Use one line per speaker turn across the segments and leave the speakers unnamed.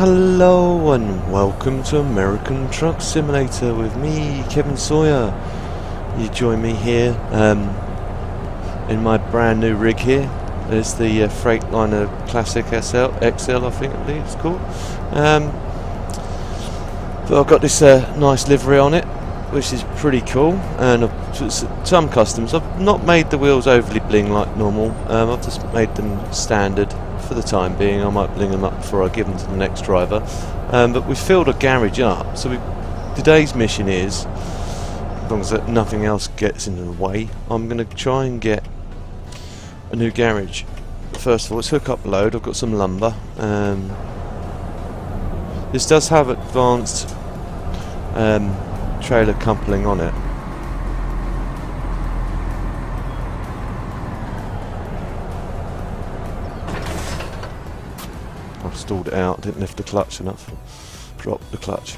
Hello and welcome to American Truck Simulator with me, Kevin Sawyer. You join me here in my brand new rig here. There's the Freightliner Classic XL, I think I believe it's called. But I've got this nice livery on it, which is pretty cool, and some customs. I've not made the wheels overly bling like normal. I've just made them standard for the time being. I might bling them up before I give them to the next driver. But we filled a garage up, so today's mission is, as long as nothing else gets in the way, I'm going to try and get a new garage. First of all, let's hook up load. I've got some lumber. This does have advanced trailer coupling on it. I stalled it out, didn't lift the clutch enough. Dropped the clutch.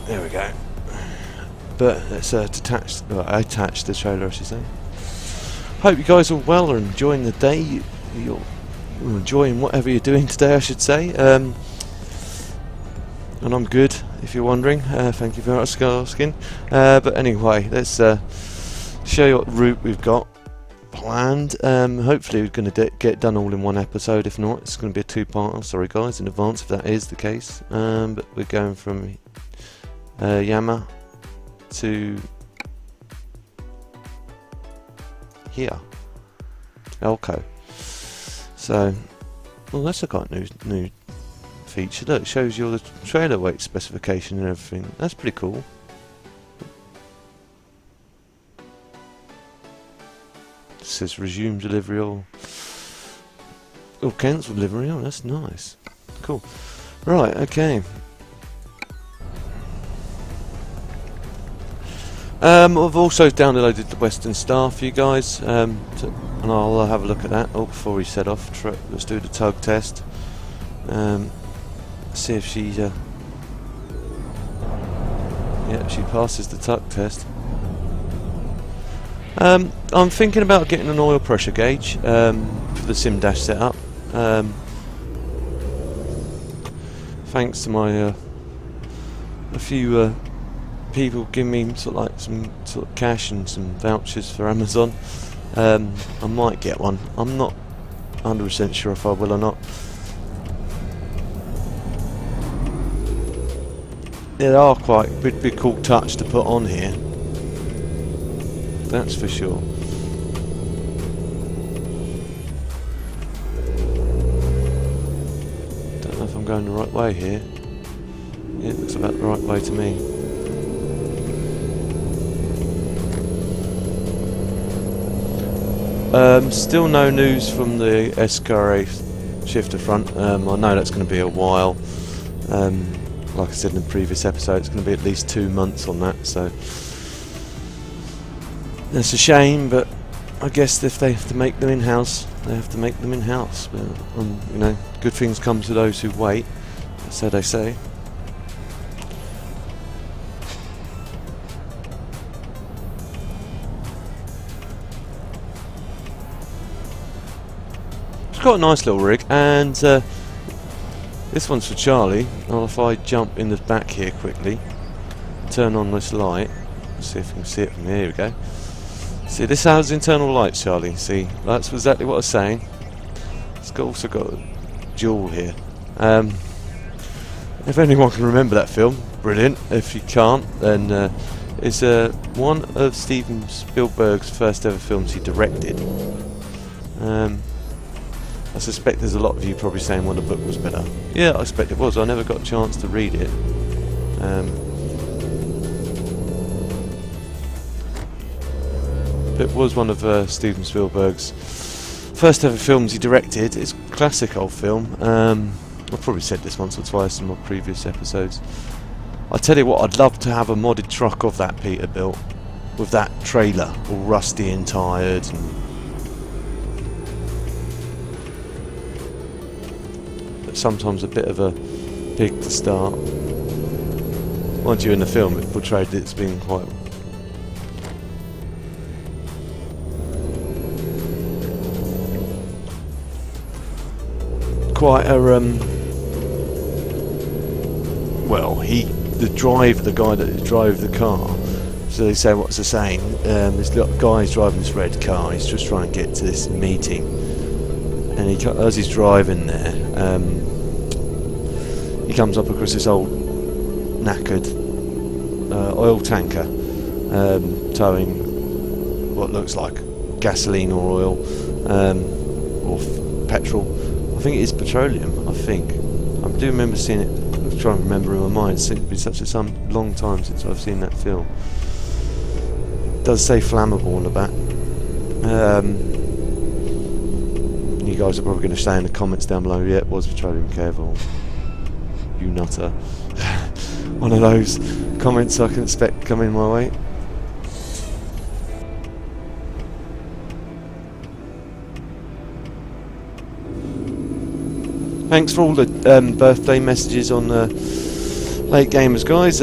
There we go. But it's attached the trailer, I should say. Hope you guys are well or enjoying the day. You're enjoying whatever you're doing today, I should say. And I'm good, if you're wondering. Thank you very much for asking. But anyway, let's show you what route we've got planned. Hopefully we're going to get done all in one episode. If not, it's going to be a two-parter. Sorry guys in advance if that is the case. But we're going from Yuma to here, Elko. So, well, that's a kind of new feature. Look, it shows you all the trailer weight specification and everything. That's pretty cool. It says resume delivery or cancel delivery. Oh, that's nice. Cool. Right, okay. I've also downloaded the Western Star for you guys, and I'll have a look at that. Oh, before we set off, let's do the tug test. See if she, yeah, she passes the tug test. I'm thinking about getting an oil pressure gauge for the Simdash setup. Thanks to my a few people giving me sort of like some sort of cash and some vouchers for Amazon. I might get one. I'm not 100% sure if I will or not. They are quite a cool touch to put on here. That's for sure. Don't know if I'm going the right way here. Yeah, it looks about the right way to me. Still no news from the SKRA shifter front. I know that's going to be a while. Like I said in the previous episode, it's going to be at least 2 months on that, so that's a shame, but I guess if they have to make them in-house, they have to make them in-house. But you know, good things come to those who wait, so they say. It's got a nice little rig, and this one's for Charlie. Well, if I jump in the back here quickly, turn on this light, let's see if you can see it from here. Here we go. See, this has internal lights, Charlie. See, that's exactly what I was saying. It's also got a jewel here. If anyone can remember that film, brilliant. If you can't, then it's one of Steven Spielberg's first ever films he directed. I suspect there's a lot of you probably saying, well, the book was better. Yeah, I expect it was. I never got a chance to read it. It was one of Steven Spielberg's first ever films he directed. It's a classic old film. I've probably said this once or twice in my previous episodes. I tell you what, I'd love to have a modded truck of that Peter built, with that trailer all rusty and tired and sometimes a bit of a pig to start. Mind you, in the film it portrayed it as being quite quite a well, the guy that drove the car. So they say, what's the saying? This little guy's driving this red car. He's just trying to get to this meeting, and as he's driving there, he comes up across this old knackered oil tanker towing what looks like gasoline or oil or petrol. I think it is petroleum. I think I do remember seeing it. I was trying to remember in my mind. It's been such a long time since I've seen that film. It does say flammable on the back. You guys are probably going to say in the comments down below, yeah, it was petroleum, careful. You nutter. One of those comments I can expect coming my way. Thanks for all the birthday messages on the Late Gamers, guys.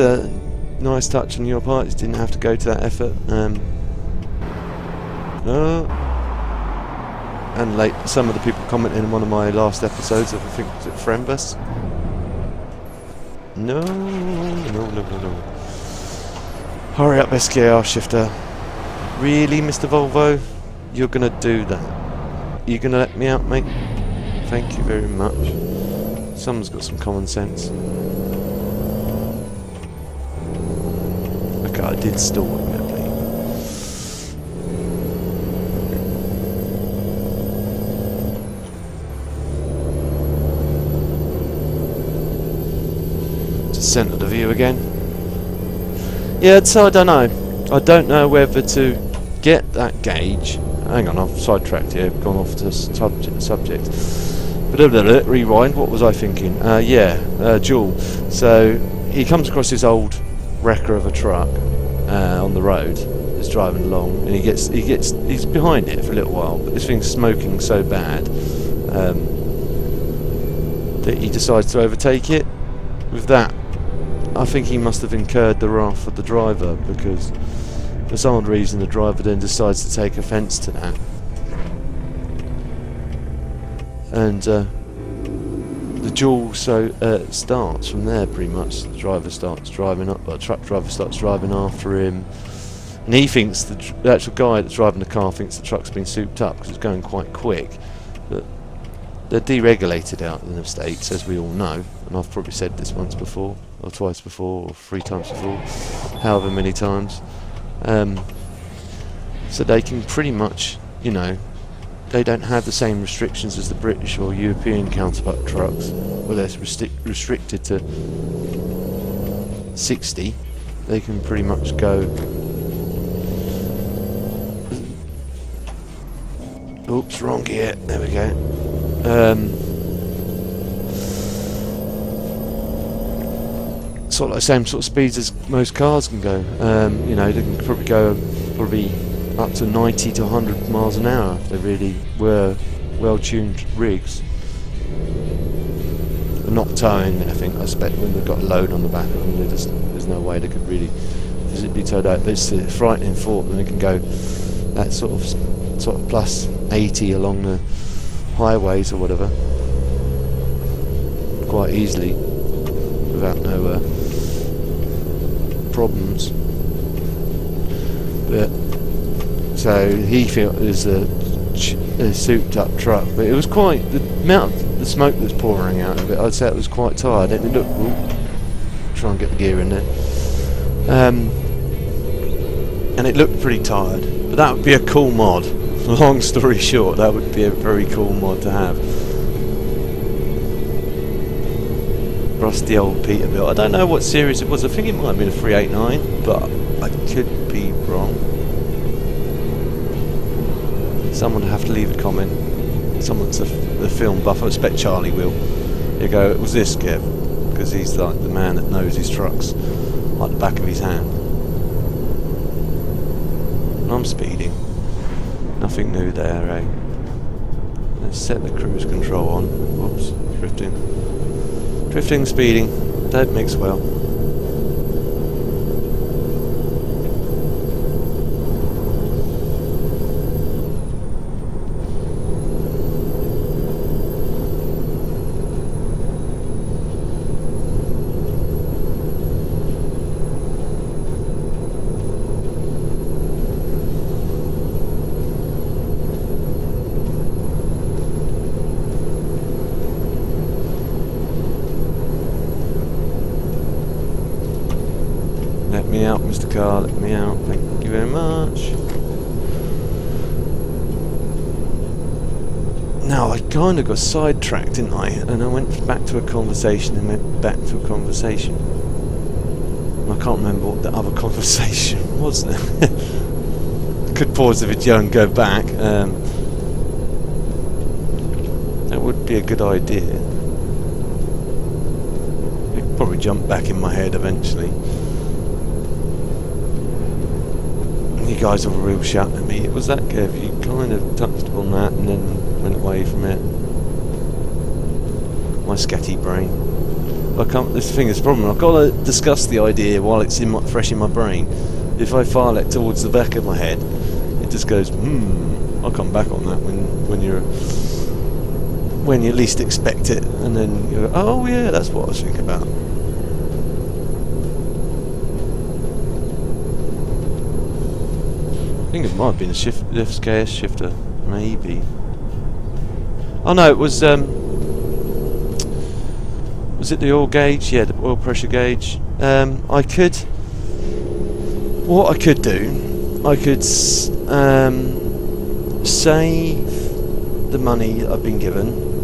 Nice touch on your part. You didn't have to go to that effort. And some of the people commenting in one of my last episodes of, I think, was it Frembus? No. Hurry up, SKR shifter. Really, Mr. Volvo? You're gonna do that? You gonna let me out, mate? Thank you very much. Someone's got some common sense. Okay, I did stall admittedly. Just centre the view again. Yeah, so I don't know. I don't know whether to get that gauge. Hang on, I've sidetracked here, gone off to subject. Rewind, what was I thinking? Jewel. So he comes across this old wrecker of a truck on the road that's driving along, and he's behind it for a little while, but this thing's smoking so bad that he decides to overtake it. With that, I think he must have incurred the wrath of the driver, because for some odd reason the driver then decides to take offence to that. And the duel starts from there pretty much. The driver starts driving up, the truck driver starts driving after him, and he thinks the actual guy that's driving the car thinks the truck's been souped up because it's going quite quick. But they're deregulated out in the States, as we all know, and I've probably said this once before, or twice before, or 3 times before, however many times. So they can pretty much, they don't have the same restrictions as the British or European counterpart trucks, where they're restricted to 60. They can pretty much go. Oops, wrong gear. There we go. Sort of the same sort of speeds as most cars can go. They can probably go up to 90 to 100 miles an hour if they really were well-tuned rigs. They're not towing, I think. I expect when they've got a load on the back of them, there's no way they could really physically tow that. But it's a frightening thought that they can go that sort of plus 80 along the highways or whatever quite easily without no problems. But so he felt it was a souped up truck, but it was quite, the amount of the smoke that's pouring out of it, I'd say it was quite tired. It looked, try and get the gear in there, and it looked pretty tired. But that would be a cool mod. Long story short, that would be a very cool mod to have. Rusty old Peterbilt. I don't know what series it was. I think it might have been a 389, but I could be wrong. Someone would have to leave a comment. Someone's the film buff. I expect Charlie will. You go, it was this, Kev, because he's like the man that knows his trucks like the back of his hand. And I'm speeding. Nothing new there, eh? Let's set the cruise control on. Whoops, drifting. Drifting, speeding, don't mix well. me out, Mr. Car, let me out. Thank you very much. Now, I kind of got sidetracked, didn't I? And I went back to a conversation and went back to a conversation. And I can't remember what the other conversation was now. I could pause the video and go back. That would be a good idea. It'd probably jump back in my head eventually. You guys were real shouting at me. It was that, Kev. You kind of touched upon that and then went away from it. My scatty brain. I can't. This thing is the problem. I've got to discuss the idea while it's fresh in my brain. If I file it towards the back of my head, it just goes. I'll come back on that when you least expect it, and then you go, oh yeah, that's what I was thinking about. I think it might have been a FSKS shifter, maybe. Oh no, it was it the oil gauge? Yeah, the oil pressure gauge. What I could do, I could save the money that I've been given,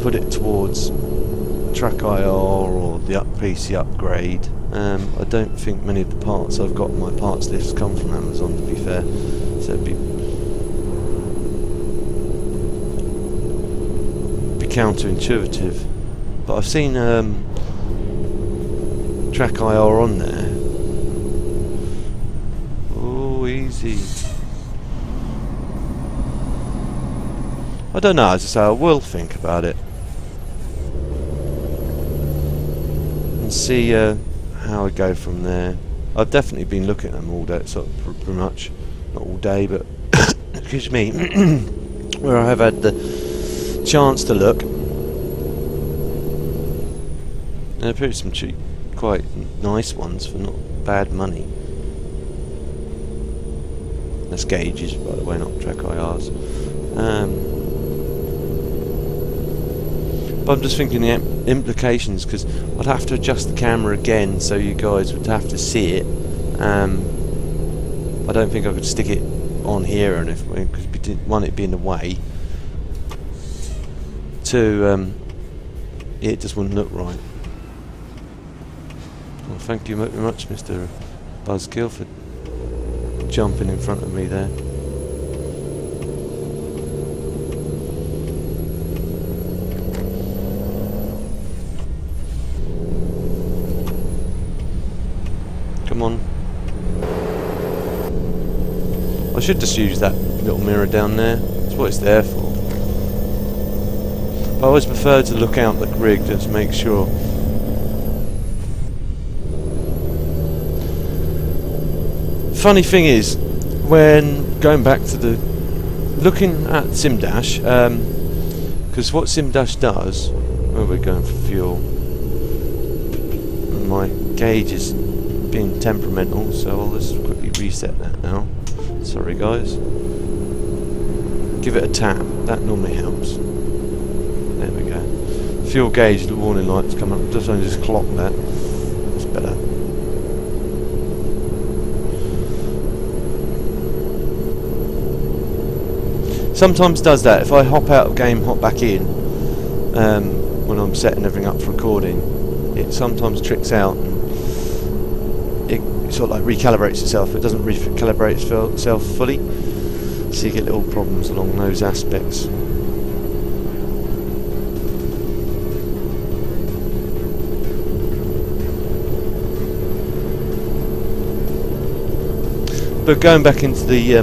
put it towards track IR or the PC upgrade. I don't think many of the parts I've got in my parts lists come from Amazon, to be fair, so it'd be counterintuitive. But I've seen track IR on there. Oh, easy. I don't know, as I say, I will think about it and see how I go from there. I've definitely been looking at them all day, sort of pretty much, not all day, but excuse me, where I have had the chance to look. And there appears some cheap, quite nice ones for not bad money. That's gauges, by the way, not track IRs. But I'm just thinking the implications, because I'd have to adjust the camera again so you guys would have to see it. I don't think I could stick it on here or anything, because one, it'd be in the way. Two, it just wouldn't look right. Well, thank you very much, Mr. Buzzkill, for jumping in front of me there. Come on. I should just use that little mirror down there. That's what it's there for. But I always prefer to look out the rig just to make sure. Funny thing is, when going back to the looking at Simdash, because what Simdash does, where we're going for fuel, and my gauge is being temperamental, so I'll just quickly reset that now. Sorry guys. Give it a tap, that normally helps. There we go. Fuel gauge, the warning light's come up, just only just clock that. That's better. Sometimes does that. If I hop out of game, hop back in, when I'm setting everything up for recording, it sometimes tricks out and it sort of like recalibrates itself. It doesn't recalibrate itself fully, so you get little problems along those aspects. But going back into the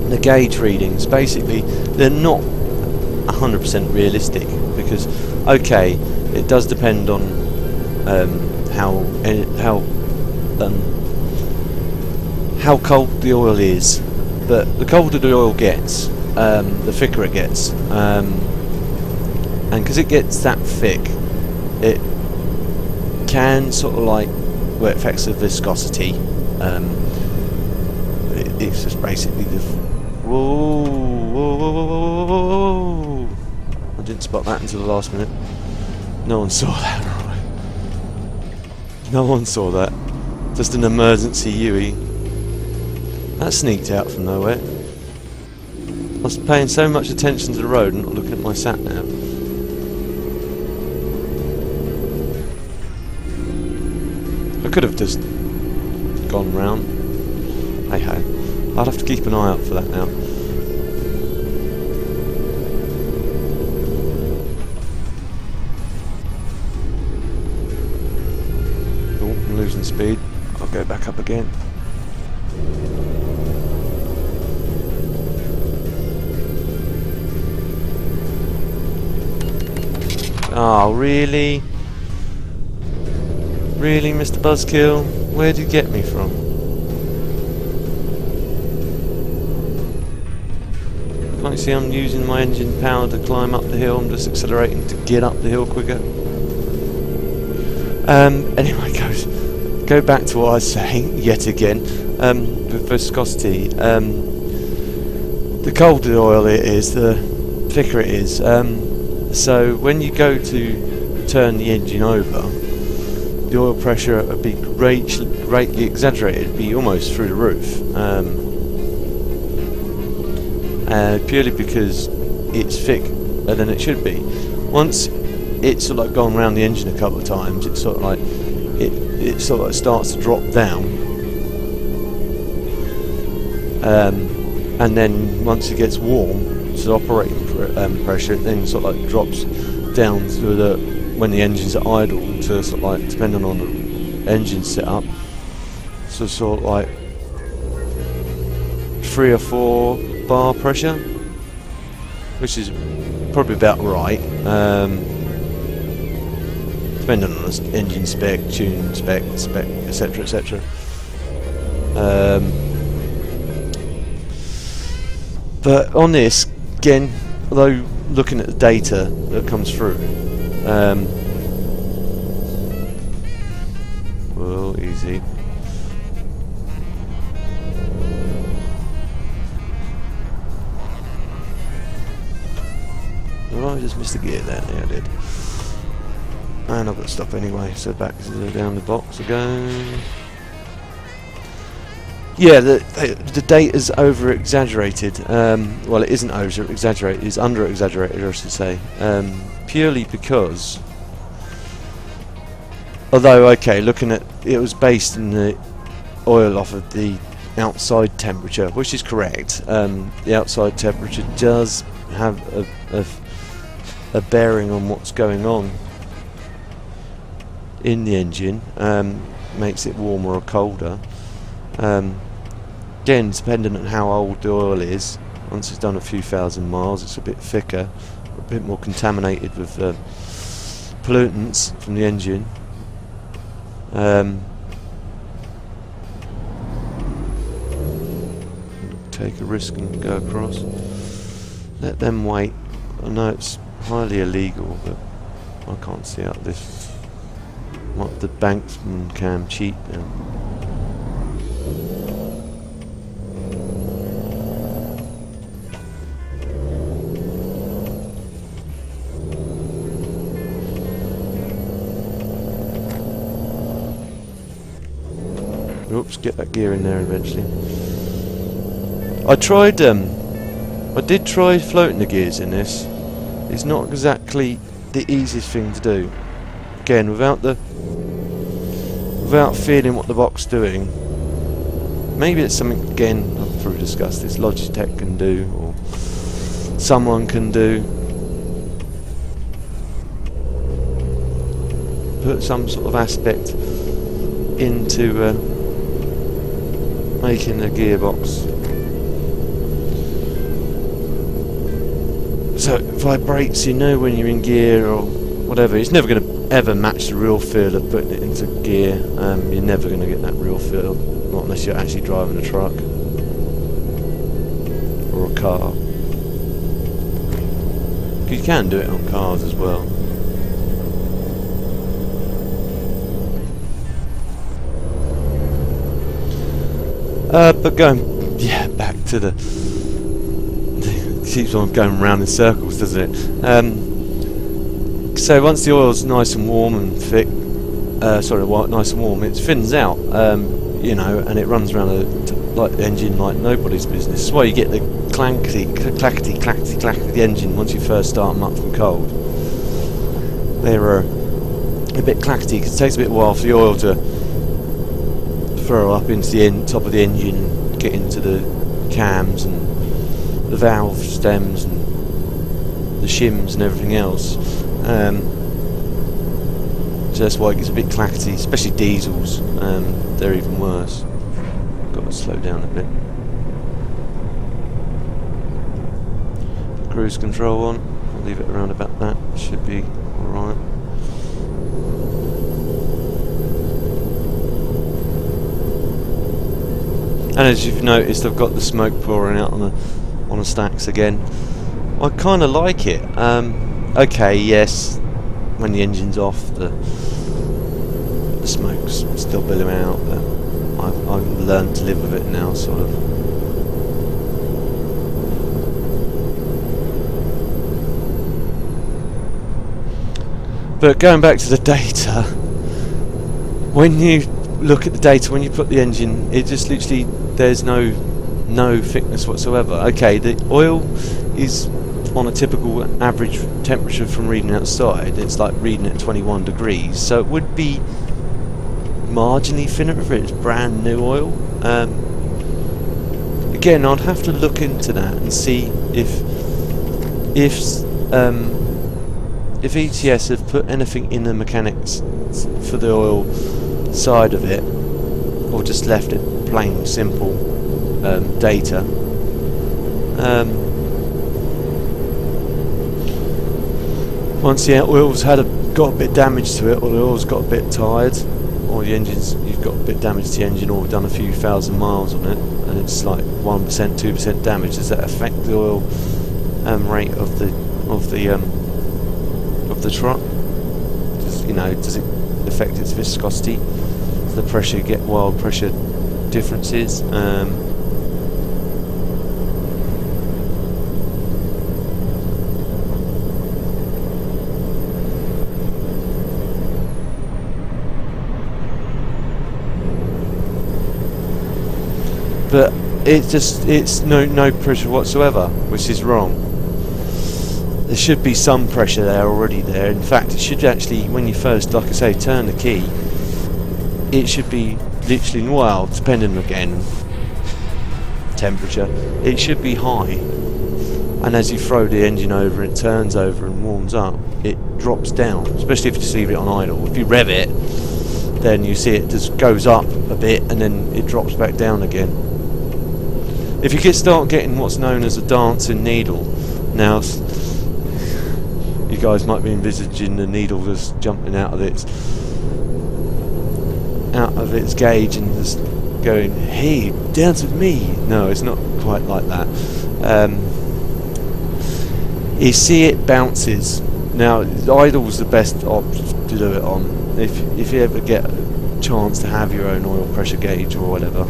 the gauge readings, basically they're not 100% realistic, because okay, it does depend on how cold the oil is, but the colder the oil gets, the thicker it gets, and because it gets that thick, it can sort of like, well, it affects the viscosity. It's just basically the whoa. I didn't spot that until the last minute. No one saw that. Right. No one saw that. Just an emergency UE. That sneaked out from nowhere. I was paying so much attention to the road and not looking at my sat nav. I could have just gone round. Hey ho. I'll have to keep an eye out for that now. Oh, I'm losing speed. I'll go back up again. Oh, really? Really, Mr. Buzzkill? Where'd you get me from? Can't you see I'm using my engine power to climb up the hill? I'm just accelerating to get up the hill quicker. Anyway, go back to what I was saying yet again. With viscosity. The colder the oil it is, the thicker it is. So when you go to turn the engine over, the oil pressure would be greatly exaggerated. It'd be almost through the roof. Purely because it's thicker than it should be. Once it's sort of like gone around the engine a couple of times, it's sort of like it sort of like starts to drop down, and then once it gets warm to operating pressure, it then sort of like drops down to the when the engines are idle to sort of like, depending on the engine setup, so sort of like 3 or 4 bar pressure, which is probably about right, depending on the engine spec, tune spec, etc, etc. But on this, again, although looking at the data that comes through, well, easy. Well, I just missed a gear there. Yeah, I did. And I've got to stop anyway, so back down the box again. Yeah, the data's over-exaggerated. Well, it isn't over-exaggerated, it's under-exaggerated, I should say. Purely because, although, okay, looking at, it was based in the oil off of the outside temperature, which is correct. The outside temperature does have a bearing on what's going on in the engine, makes it warmer or colder. Again, depending on how old the oil is, once it's done a few thousand miles, it's a bit thicker, a bit more contaminated with pollutants from the engine. Take a risk and go across. Let them wait. I know it's highly illegal, but I can't see out this. What the banksman can cheat them. Oops, get that gear in there eventually. I did try floating the gears in this. It's not exactly the easiest thing to do. Again, without feeling what the box is doing. Maybe it's something, again, I've probably discussed this, Logitech can do, or someone can do. Put some sort of aspect into making a gearbox. So it vibrates, you know when you're in gear or whatever. It's never going to ever match the real feel of putting it into gear. You're never going to get that real feel, not unless you're actually driving a truck or a car. You can do it on cars as well. But going, back to the keeps on going round in circles, doesn't it? So once the oil's nice and warm and thick, nice and warm, it thins out, you know, and it runs around like the engine like nobody's business. That's why you get the clackety the engine once you first start them up from cold. They're a bit clackety because it takes a bit while for the oil to throw up into the top of the engine, get into the cams and the valve stems and the shims and everything else. So that's why it gets a bit clackety, especially diesels. They're even worse. Got to slow down a bit. Cruise control on. I'll leave it around about that. Should be alright. And as you've noticed, I've got the smoke pouring out on the stacks again. I kind of like it. Okay, yes, when the engine's off, the smoke's still billowing out, but I've learned to live with it now, sort of. But going back to the data, when you look at the data, when you put the engine, it just literally, there's no thickness whatsoever. Okay, the oil is on a typical average temperature from reading outside. It's like reading at 21 degrees, so it would be marginally thinner if it's brand new oil. Again, I'd have to look into that and see if ETS have put anything in the mechanics for the oil side of it, or just left it plain simple data. Once the oil's got a bit damage to it, or the oil's got a bit tired, or the engine's, you've got a bit damage to the engine, or done a few thousand miles on it, and it's like 1%, 2% damage, does that affect the oil rate of the truck? Does it affect its viscosity? Does the pressure get wild pressure differences? But it's no pressure whatsoever, which is wrong. There should be some pressure there already there. In fact, it should actually, when you first, like I say, turn the key, it should be literally, well, depending again, temperature, it should be high. And as you throw the engine over, it turns over and warms up, it drops down, especially if you just leave it on idle. If you rev it, then you see it just goes up a bit and then it drops back down again. If you start getting what's known as a dancing needle, now you guys might be envisaging the needle just jumping out of its gauge and just going, "Hey, dance with me." No, it's not quite like that. You see it bounces. Now, idle's the best option to do it on. If you ever get a chance to have your own oil pressure gauge or whatever,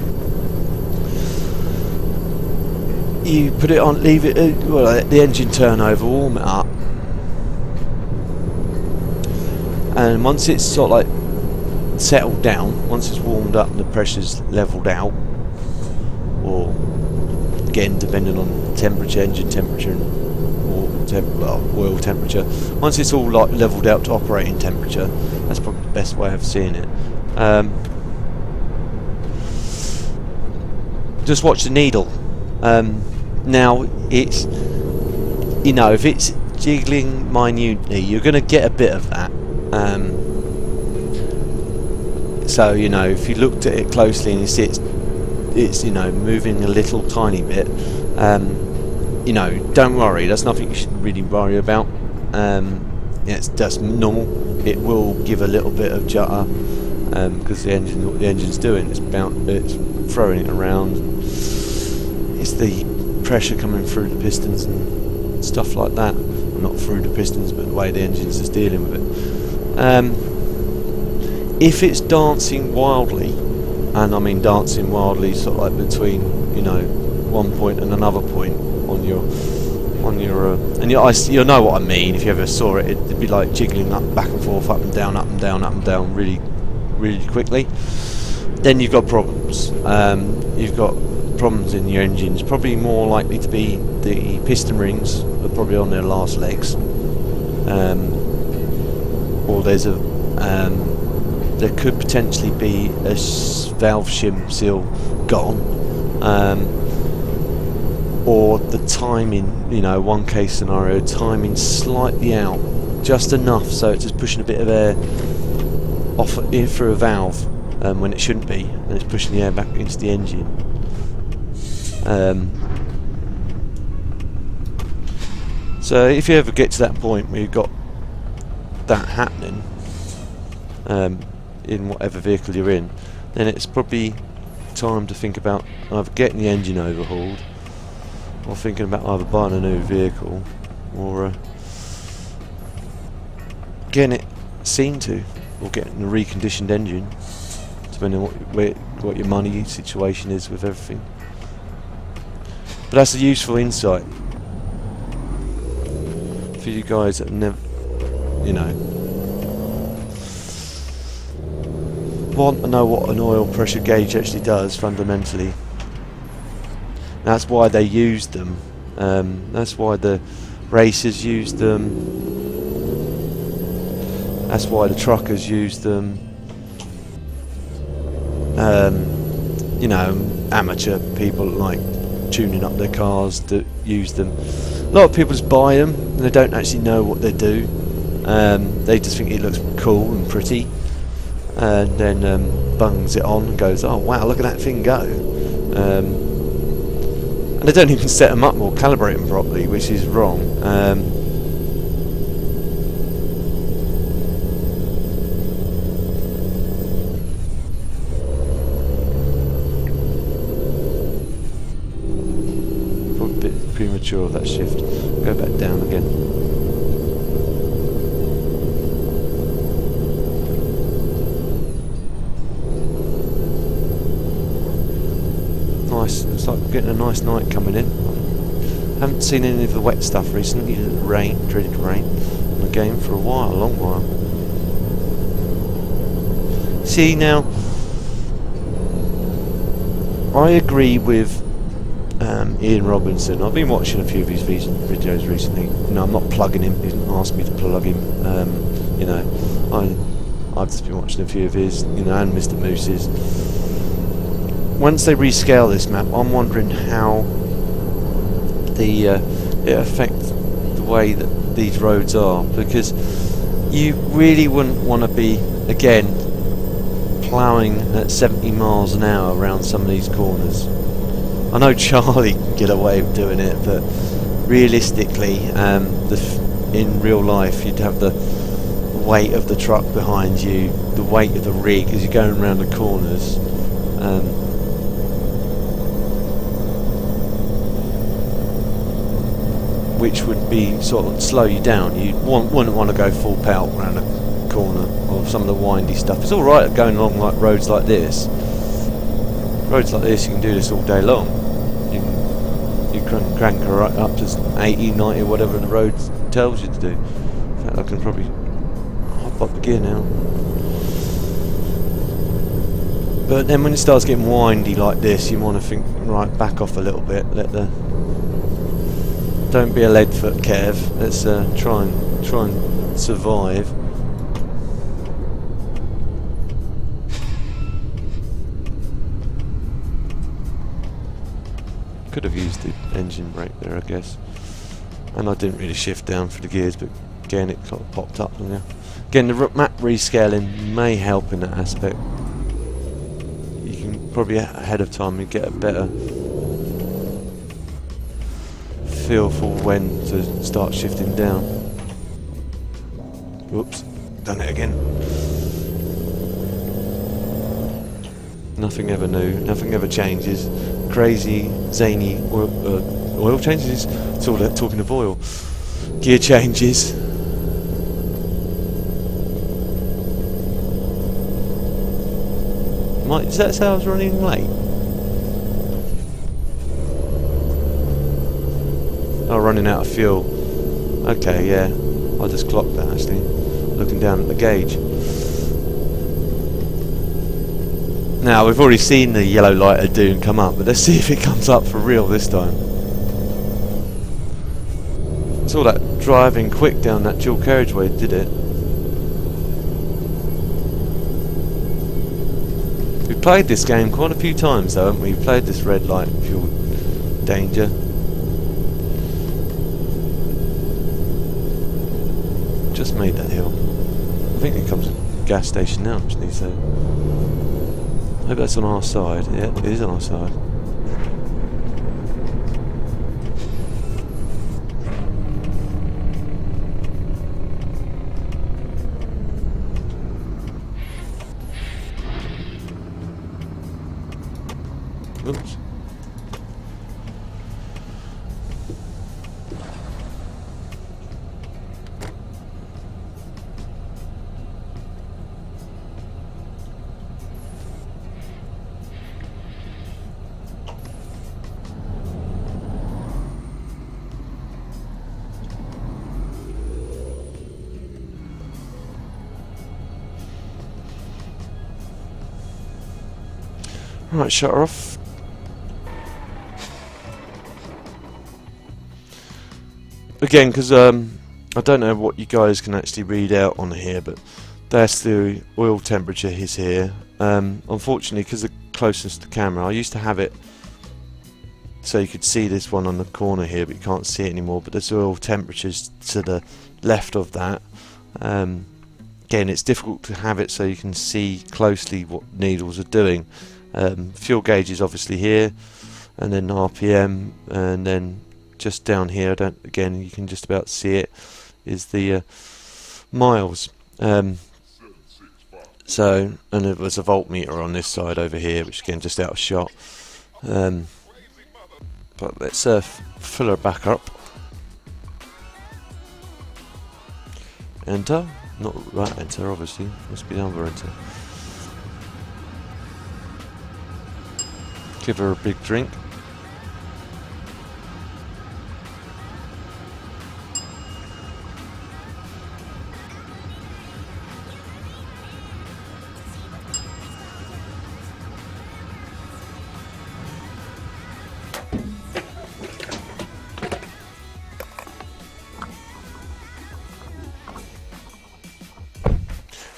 you put it on, leave it, let the engine turn over, warm it up, and once it's sort of like settled down, once it's warmed up and the pressure's leveled out, or again depending on temperature, engine temperature and oil temperature, once it's all like leveled out to operating temperature, that's probably the best way of seeing it. Just watch the needle. Now it's, if it's jiggling minutely, you're going to get a bit of that. So if you looked at it closely and you see it's moving a little tiny bit, don't worry. That's nothing you should really worry about. It's just normal. It will give a little bit of judder because what the engine's doing, it's throwing it around. It's the pressure coming through the pistons and stuff like that. Well, not through the pistons, but the way the engine's just dealing with it. If it's dancing wildly, and I mean dancing wildly, sort of like between one point and another point on your and you'll know what I mean if you ever saw it. It'd be like jiggling up, back and forth, up and down, up and down, up and down, really really quickly, then you've got problems. You've got problems in your engines. Probably more likely to be the piston rings are probably on their last legs, or there could potentially be a valve shim seal gone, or the timing. One case scenario, timing slightly out, just enough so it's just pushing a bit of air off in through a valve when it shouldn't be, and it's pushing the air back into the engine. So if you ever get to that point where you've got that happening in whatever vehicle you're in, then it's probably time to think about either getting the engine overhauled, or thinking about either buying a new vehicle, or getting it seen to, or getting a reconditioned engine, depending on what your money situation is with everything. But that's a useful insight for you guys that never, want to know what an oil pressure gauge actually does fundamentally. That's why they used them. That's why the racers used them. That's why the truckers used them. Amateur people like tuning up their cars that use them. A lot of people just buy them and they don't actually know what they do. They just think it looks cool and pretty, and then bungs it on and goes, oh wow, look at that thing go. And they don't even set them up or calibrate them properly, which is wrong. Probably a bit premature of that shift. Go back down again. Nice. It's like getting a nice night coming in. Haven't seen any of the wet stuff recently. Rain, dreaded rain on the game for a while, a long while. See now, I agree with Ian Robinson. I've been watching a few of his videos recently. I'm not plugging him. He didn't ask me to plug him. I've just been watching a few of his, and Mr. Moose's. Once they rescale this map, I'm wondering how it affects the way that these roads are, because you really wouldn't want to be, again, ploughing at 70 miles an hour around some of these corners. I know Charlie can get away with doing it, but realistically, in real life, you'd have the weight of the truck behind you, the weight of the rig as you're going around the corners. Which would be sort of slow you down. You wouldn't want to go full pelt around a corner or some of the windy stuff. It's alright going along like roads like this. Roads like this, you can do this all day long. You can crank her right up to 80, 90, whatever the road tells you to do. In fact, I can probably hop up the gear now. But then when it starts getting windy like this, you want to think, right, back off a little bit. Don't be a lead foot, Kev. Let's try and survive. Could have used the engine brake there, I guess. And I didn't really shift down for the gears, but again, it kind of popped up. Again, the map rescaling may help in that aspect. You can probably ahead of time get a better feel for when to start shifting down. Whoops, done it again. Nothing ever new, nothing ever changes. Crazy, zany oil changes. It's all that talking of oil. Gear changes. Does that say I was running late? Oh, running out of fuel. Okay, yeah. I just clocked that actually. Looking down at the gauge. Now we've already seen the yellow light of doom come up, but let's see if it comes up for real this time. It's all that driving quick down that dual carriageway did it. We've played this game quite a few times though, haven't we? We've played this red light fuel danger. Just made that hill. I think it comes to a gas station now actually, so I hope that's on our side. Yeah, it is on our side. Oops. Right, shut her off. Again, because I don't know what you guys can actually read out on here, but that's the oil temperature is here. Unfortunately, because of closeness to the camera, I used to have it so you could see this one on the corner here, but you can't see it anymore. But there's oil temperatures to the left of that. Again, it's difficult to have it so you can see closely what needles are doing. Fuel gauge is obviously here, and then RPM, and then just down here, again you can just about see it, is the miles. So, and there was a voltmeter on this side over here, which again just out of shot. But let's fill her back up. Enter, not right enter obviously, must be the other enter. Give her a big drink.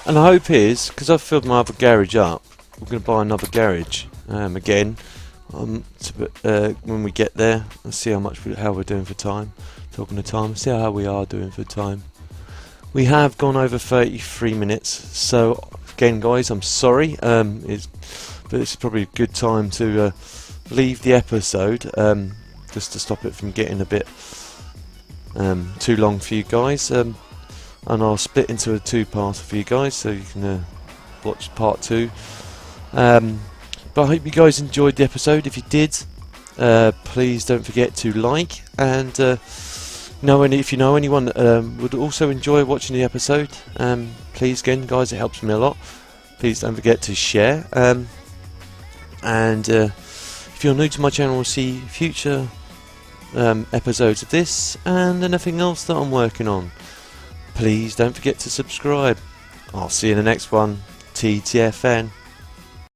And the hope is, because I've filled my other garage up, we're going to buy another garage again. When we get there, let's see how we're doing for time. Talking to time, see how we are doing for time. We have gone over 33 minutes. So again, guys, I'm sorry. But it's probably a good time to leave the episode, just to stop it from getting a bit too long for you guys. And I'll split into a two-parter for you guys, so you can watch part 2. But I hope you guys enjoyed the episode. If you did, please don't forget to like, and if you know anyone that would also enjoy watching the episode, please, again, guys, it helps me a lot. Please don't forget to share. And if you're new to my channel, we'll see future episodes of this and anything else that I'm working on. Please don't forget to subscribe. I'll see you in the next one. TTFN.